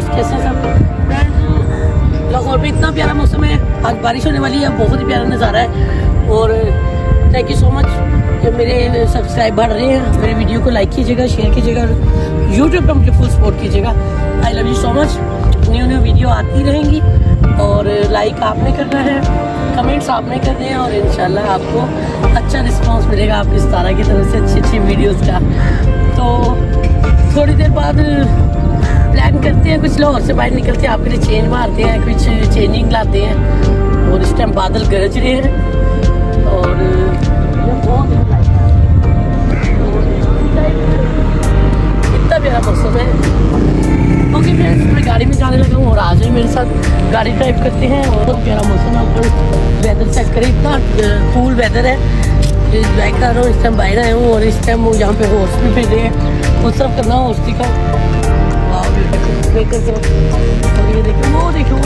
Friends, कैसे हैं सब फ्रेंड्स? लाहौर में इतना प्यारा मौसम है, आज बारिश होने वाली है, बहुत ही प्यारा नज़ारा है। और थैंक यू सो मच कि मेरे सब्सक्राइब बढ़ रहे हैं। मेरे वीडियो को लाइक कीजिएगा, शेयर कीजिएगा, यूट्यूब पर मुझे फुल सपोर्ट कीजिएगा। I love you so much. New video आती रहेंगी और लाइक आपने करना है, कमेंट्स आपने करने हैं और इंशाल्लाह आपको अच्छा रिस्पांस मिलेगा आपकी सितारा की तरफ से अच्छी वीडियोस का। तो थोड़ी देर बाद प्लान करते हैं, कुछ लाहौर से बाहर निकलते हैं, आपके लिए चेंज मारते हैं, कुछ चेंजिंग लाते हैं। और इस टाइम बादल गरज रहे हैं और बहुत इतना प्यारा मौसम है। ओके फ्रेंड्स, मैं गाड़ी में जाने लगा हूँ और आ जाए मेरे साथ, गाड़ी ड्राइव करते हैं। और बहुत प्यारा मौसम है, ऊपर वेदर चेक करें, इतना कूल वेदर है। एंजॉय कर रहा हूँ, इस टाइम बाहर आया हूँ और इस टाइम वो यहाँ पे हॉर्स भी फिर रहे हैं, वो सब करना हॉर्स का। वाह, और ये देखो वो देखो